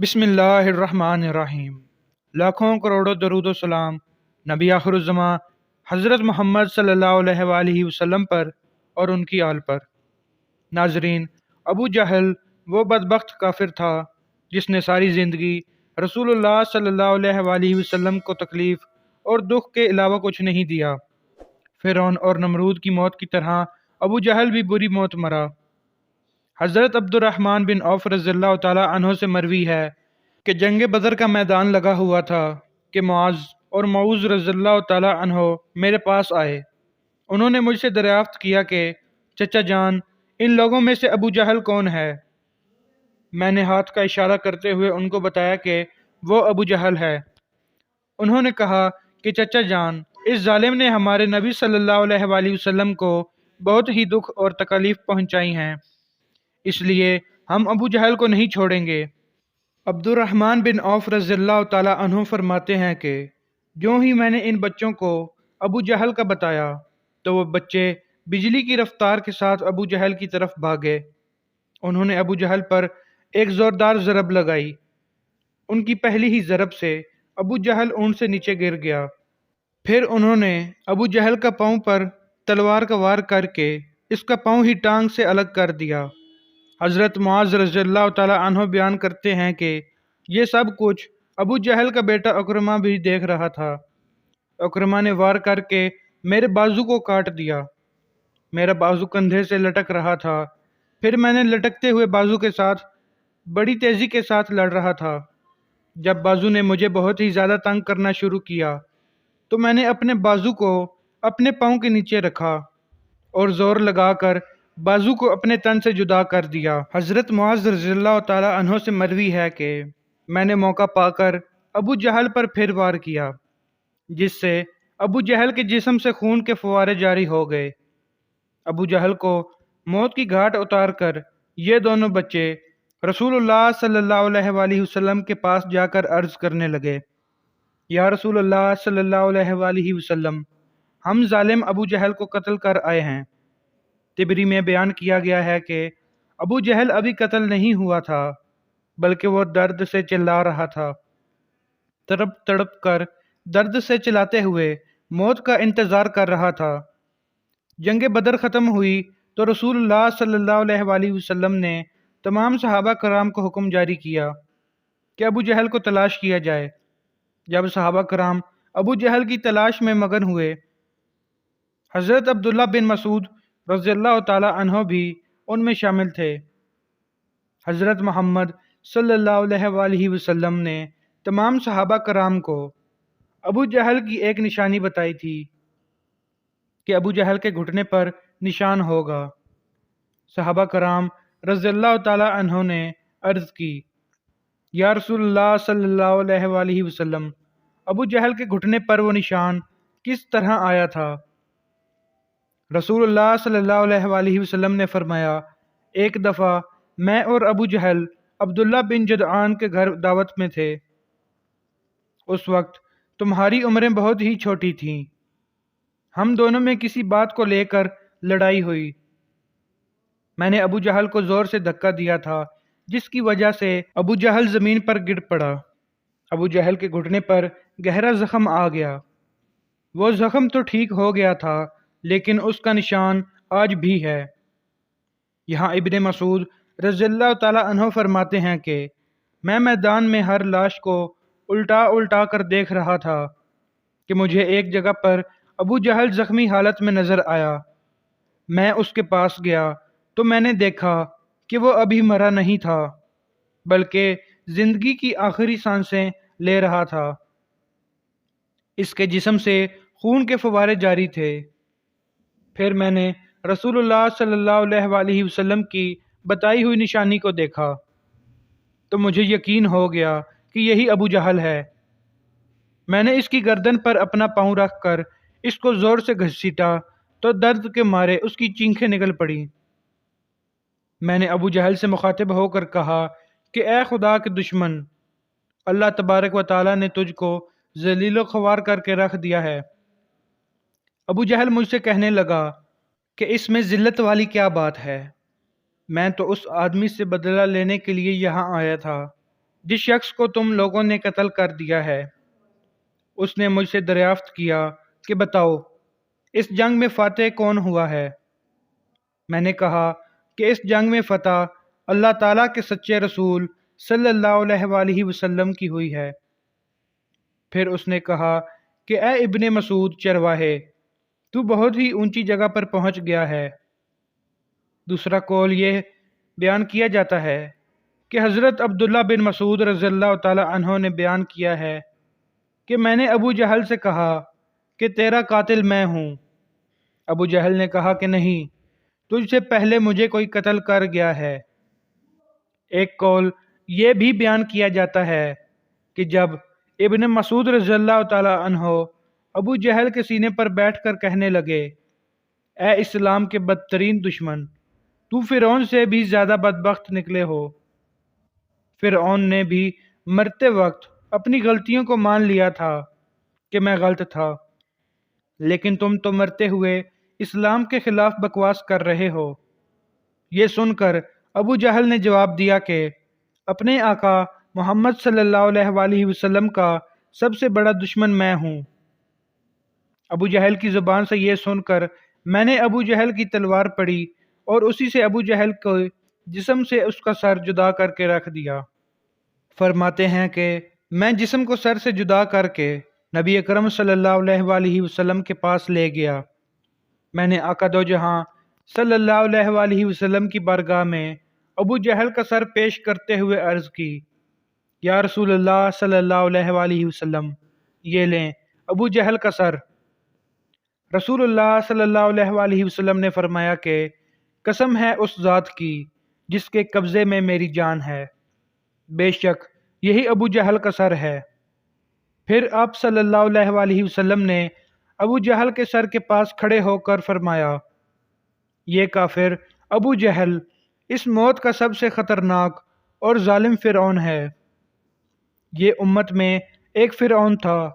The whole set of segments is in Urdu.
بسم اللہ الرحمن الرحیم۔ لاکھوں کروڑوں درود و سلام نبی آخر الزماں حضرت محمد صلی اللہ علیہ وآلہ وسلم پر اور ان کی آل پر۔ ناظرین، ابو جہل وہ بدبخت کافر تھا جس نے ساری زندگی رسول اللہ صلی اللہ علیہ وآلہ وسلم کو تکلیف اور دکھ کے علاوہ کچھ نہیں دیا۔ فرعون اور نمرود کی موت کی طرح ابو جہل بھی بری موت مرا۔ حضرت عبد الرحمن بن عوف رضی اللہ تعالی عنہ سے مروی ہے کہ جنگ بدر کا میدان لگا ہوا تھا کہ معاذ اور معوذ رضی اللہ تعالی عنہ میرے پاس آئے۔ انہوں نے مجھ سے دریافت کیا کہ چچا جان، ان لوگوں میں سے ابو جہل کون ہے؟ میں نے ہاتھ کا اشارہ کرتے ہوئے ان کو بتایا کہ وہ ابو جہل ہے۔ انہوں نے کہا کہ چچا جان، اس ظالم نے ہمارے نبی صلی اللہ علیہ وآلہ وسلم کو بہت ہی دکھ اور تکالیف پہنچائی ہیں، اس لیے ہم ابو جہل کو نہیں چھوڑیں گے۔ عبد الرحمن بن عوف رضی اللہ تعالی عنہ فرماتے ہیں کہ جو ہی میں نے ان بچوں کو ابو جہل کا بتایا تو وہ بچے بجلی کی رفتار کے ساتھ ابو جہل کی طرف بھاگے۔ انہوں نے ابو جہل پر ایک زوردار ضرب لگائی۔ ان کی پہلی ہی ضرب سے ابو جہل اونٹ سے نیچے گر گیا۔ پھر انہوں نے ابو جہل کا پاؤں پر تلوار کا وار کر کے اس کا پاؤں ہی ٹانگ سے الگ کر دیا۔ حضرت معاذ رضی اللہ تعالی عنہ بیان کرتے ہیں کہ یہ سب کچھ ابو جہل کا بیٹا عکرمہ بھی دیکھ رہا تھا۔ عکرمہ نے وار کر کے میرے بازو کو کاٹ دیا۔ میرا بازو کندھے سے لٹک رہا تھا۔ پھر میں نے لٹکتے ہوئے بازو کے ساتھ بڑی تیزی کے ساتھ لڑ رہا تھا۔ جب بازو نے مجھے بہت ہی زیادہ تنگ کرنا شروع کیا تو میں نے اپنے بازو کو اپنے پاؤں کے نیچے رکھا اور زور لگا کر بازو کو اپنے تن سے جدا کر دیا۔ حضرت معاذ رضی اللہ تعالی عنہ سے مروی ہے کہ میں نے موقع پا کر ابو جہل پر پھر وار کیا، جس سے ابو جہل کے جسم سے خون کے فوارے جاری ہو گئے۔ ابو جہل کو موت کی گھاٹ اتار کر یہ دونوں بچے رسول اللہ صلی اللہ علیہ وآلہ وسلم کے پاس جا کر عرض کرنے لگے، یا رسول اللہ صلی اللہ علیہ وآلہ وسلم، ہم ظالم ابو جہل کو قتل کر آئے ہیں۔ تبری میں بیان کیا گیا ہے کہ ابو جہل ابھی قتل نہیں ہوا تھا، بلکہ وہ درد سے چلا رہا تھا۔ تڑپ تڑپ کر درد سے چلاتے ہوئے موت کا انتظار کر رہا تھا۔ جنگ بدر ختم ہوئی تو رسول اللہ صلی اللہ علیہ وآلہ وسلم نے تمام صحابہ کرام کو حکم جاری کیا کہ ابو جہل کو تلاش کیا جائے۔ جب صحابہ کرام ابو جہل کی تلاش میں مگن ہوئے، حضرت عبداللہ بن مسعود رضی اللہ تعالی عنہ بھی ان میں شامل تھے۔ حضرت محمد صلی اللہ علیہ وآلہ وسلم نے تمام صحابہ کرام کو ابو جہل کی ایک نشانی بتائی تھی کہ ابو جہل کے گھٹنے پر نشان ہوگا۔ صحابہ کرام رضی اللہ تعالی عنہ نے عرض کی، یا رسول اللہ صلی اللہ علیہ وآلہ وسلم، ابو جہل کے گھٹنے پر وہ نشان کس طرح آیا تھا؟ رسول اللہ صلی اللہ علیہ وآلہ وسلم نے فرمایا، ایک دفعہ میں اور ابو جہل عبداللہ بن جدعان کے گھر دعوت میں تھے۔ اس وقت تمہاری عمریں بہت ہی چھوٹی تھیں۔ ہم دونوں میں کسی بات کو لے کر لڑائی ہوئی۔ میں نے ابو جہل کو زور سے دھکا دیا تھا، جس کی وجہ سے ابو جہل زمین پر گر پڑا۔ ابو جہل کے گھٹنے پر گہرا زخم آ گیا۔ وہ زخم تو ٹھیک ہو گیا تھا، لیکن اس کا نشان آج بھی ہے۔ یہاں ابن مسعود رضی اللہ تعالی عنہ فرماتے ہیں کہ میں میدان میں ہر لاش کو الٹا الٹا کر دیکھ رہا تھا کہ مجھے ایک جگہ پر ابو جہل زخمی حالت میں نظر آیا۔ میں اس کے پاس گیا تو میں نے دیکھا کہ وہ ابھی مرا نہیں تھا، بلکہ زندگی کی آخری سانسیں لے رہا تھا۔ اس کے جسم سے خون کے فوارے جاری تھے۔ پھر میں نے رسول اللہ صلی اللہ علیہ وآلہ وسلم کی بتائی ہوئی نشانی کو دیکھا تو مجھے یقین ہو گیا کہ یہی ابو جہل ہے۔ میں نے اس کی گردن پر اپنا پاؤں رکھ کر اس کو زور سے گھسیٹا تو درد کے مارے اس کی چینخیں نکل پڑیں۔ میں نے ابو جہل سے مخاطب ہو کر کہا کہ اے خدا کے دشمن، اللہ تبارک و تعالیٰ نے تجھ کو ذلیل و خوار کر کے رکھ دیا ہے۔ ابو جہل مجھ سے کہنے لگا کہ اس میں ذلت والی کیا بات ہے؟ میں تو اس آدمی سے بدلہ لینے کے لیے یہاں آیا تھا جس شخص کو تم لوگوں نے قتل کر دیا ہے۔ اس نے مجھ سے دریافت کیا کہ بتاؤ اس جنگ میں فاتح کون ہوا ہے؟ میں نے کہا کہ اس جنگ میں فتح اللہ تعالیٰ کے سچے رسول صلی اللہ علیہ وآلہ وسلم کی ہوئی ہے۔ پھر اس نے کہا کہ اے ابن مسعود چرواہے، تو بہت ہی اونچی جگہ پر پہنچ گیا ہے۔ دوسرا قول یہ بیان کیا جاتا ہے کہ حضرت عبداللہ بن مسعود رضی اللہ تعالی عنہ نے بیان کیا ہے کہ میں نے ابو جہل سے کہا کہ تیرا قاتل میں ہوں۔ ابو جہل نے کہا کہ نہیں، تجھ سے پہلے مجھے کوئی قتل کر گیا ہے۔ ایک قول یہ بھی بیان کیا جاتا ہے کہ جب ابن مسعود رضی اللہ تعالی عنہ ابو جہل کے سینے پر بیٹھ کر کہنے لگے، اے اسلام کے بدترین دشمن، تو فرعون سے بھی زیادہ بدبخت نکلے ہو۔ فرعون نے بھی مرتے وقت اپنی غلطیوں کو مان لیا تھا کہ میں غلط تھا، لیکن تم تو مرتے ہوئے اسلام کے خلاف بکواس کر رہے ہو۔ یہ سن کر ابو جہل نے جواب دیا کہ اپنے آقا محمد صلی اللہ علیہ وآلہ وسلم کا سب سے بڑا دشمن میں ہوں۔ ابو جہل کی زبان سے یہ سن کر میں نے ابو جہل کی تلوار پڑی اور اسی سے ابو جہل کو جسم سے اس کا سر جدا کر کے رکھ دیا۔ فرماتے ہیں کہ میں جسم کو سر سے جدا کر کے نبی اکرم صلی اللہ علیہ وآلہ وسلم کے پاس لے گیا۔ میں نے آقا دو جہاں صلی اللہ علیہ وآلہ وسلم کی بارگاہ میں ابو جہل کا سر پیش کرتے ہوئے عرض کی، یا رسول اللہ صلی اللہ علیہ وآلہ وسلم، یہ لیں ابو جہل کا سر۔ رسول اللہ صلی اللہ علیہ وآلہ وسلم نے فرمایا کہ قسم ہے اس ذات کی جس کے قبضے میں میری جان ہے، بے شک یہی ابو جہل کا سر ہے۔ پھر آپ صلی اللہ علیہ وآلہ وسلم نے ابو جہل کے سر کے پاس کھڑے ہو کر فرمایا، یہ کافر ابو جہل اس موت کا سب سے خطرناک اور ظالم فرعون ہے۔ یہ امت میں ایک فرعون تھا،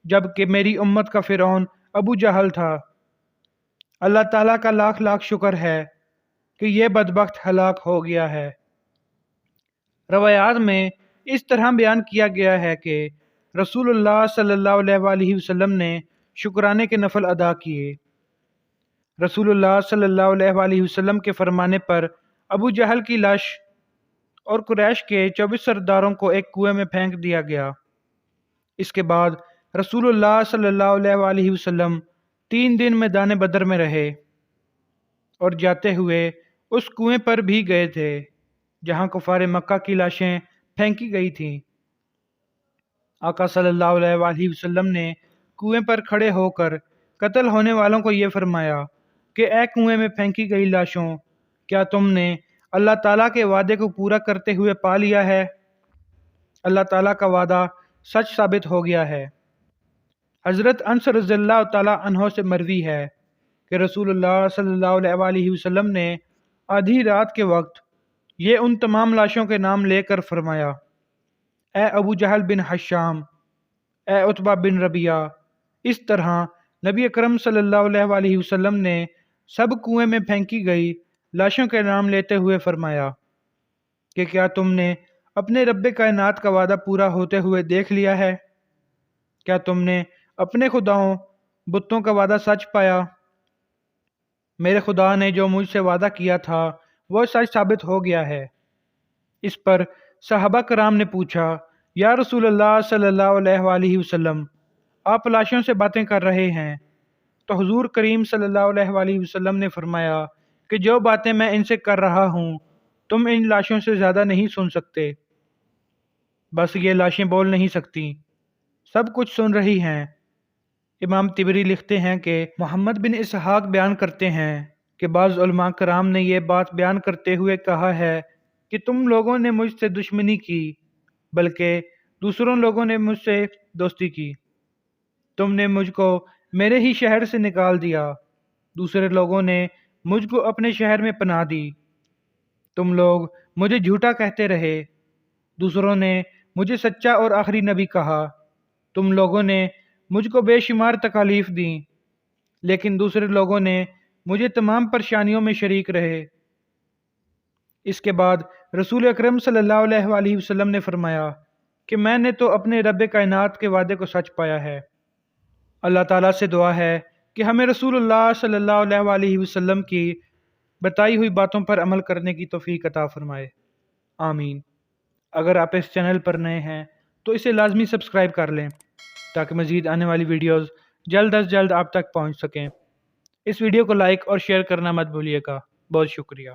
جبکہ میری امت کا فرعون ابو جہل تھا۔ اللہ تعالیٰ کا لاکھ لاکھ شکر ہے کہ یہ بدبخت ہلاک ہو گیا ہے۔ روایات میں اس طرح بیان کیا گیا ہے کہ رسول اللہ صلی اللہ علیہ وآلہ وسلم نے شکرانے کے نفل ادا کیے۔ رسول اللہ صلی اللہ علیہ وآلہ وسلم کے فرمانے پر ابو جہل کی لاش اور قریش کے 24 سرداروں کو ایک کنویں میں پھینک دیا گیا۔ اس کے بعد رسول اللہ صلی اللہ علیہ وآلہ وسلم 3 دن میدان بدر میں رہے اور جاتے ہوئے اس کنویں پر بھی گئے تھے جہاں کفار مکہ کی لاشیں پھینکی گئی تھیں۔ آقا صلی اللہ علیہ وآلہ وسلم نے کنویں پر کھڑے ہو کر قتل ہونے والوں کو یہ فرمایا کہ اے کنویں میں پھینکی گئی لاشوں، کیا تم نے اللہ تعالیٰ کے وعدے کو پورا کرتے ہوئے پا لیا ہے؟ اللہ تعالیٰ کا وعدہ سچ ثابت ہو گیا ہے۔ حضرت انس رضی اللہ تعالیٰ عنہ سے مروی ہے کہ رسول اللہ صلی اللہ علیہ وآلہ وسلم نے آدھی رات کے وقت یہ ان تمام لاشوں کے نام لے کر فرمایا، اے ابو جہل بن حشام، اے عتبہ بن ربیعہ۔ اس طرح نبی اکرم صلی اللہ علیہ وآلہ وسلم نے سب کنویں میں پھینکی گئی لاشوں کے نام لیتے ہوئے فرمایا کہ کیا تم نے اپنے رب کائنات کا وعدہ پورا ہوتے ہوئے دیکھ لیا ہے؟ کیا تم نے اپنے خداؤں بتوں کا وعدہ سچ پایا؟ میرے خدا نے جو مجھ سے وعدہ کیا تھا وہ سچ ثابت ہو گیا ہے۔ اس پر صحابہ کرام نے پوچھا، یا رسول اللہ صلی اللہ علیہ وآلہ وسلم، آپ لاشوں سے باتیں کر رہے ہیں؟ تو حضور کریم صلی اللہ علیہ وآلہ وسلم نے فرمایا کہ جو باتیں میں ان سے کر رہا ہوں تم ان لاشوں سے زیادہ نہیں سن سکتے، بس یہ لاشیں بول نہیں سکتی، سب کچھ سن رہی ہیں۔ امام طبری لکھتے ہیں کہ محمد بن اسحاق بیان کرتے ہیں کہ بعض علماء کرام نے یہ بات بیان کرتے ہوئے کہا ہے کہ تم لوگوں نے مجھ سے دشمنی کی، بلکہ دوسروں لوگوں نے مجھ سے دوستی کی۔ تم نے مجھ کو میرے ہی شہر سے نکال دیا، دوسرے لوگوں نے مجھ کو اپنے شہر میں پناہ دی۔ تم لوگ مجھے جھوٹا کہتے رہے، دوسروں نے مجھے سچا اور آخری نبی کہا۔ تم لوگوں نے مجھ کو بے شمار تکالیف دیں، لیکن دوسرے لوگوں نے مجھے تمام پریشانیوں میں شریک رہے۔ اس کے بعد رسول اکرم صلی اللہ علیہ وآلہ وسلم نے فرمایا کہ میں نے تو اپنے رب کائنات کے وعدے کو سچ پایا ہے۔ اللہ تعالیٰ سے دعا ہے کہ ہمیں رسول اللہ صلی اللہ علیہ وآلہ وسلم کی بتائی ہوئی باتوں پر عمل کرنے کی توفیق عطا فرمائے، آمین۔ اگر آپ اس چینل پر نئے ہیں تو اسے لازمی سبسکرائب کر لیں تاکہ مزید آنے والی ویڈیوز جلد از جلد آپ تک پہنچ سکیں۔ اس ویڈیو کو لائک اور شیئر کرنا مت بھولیے گا۔ بہت شکریہ۔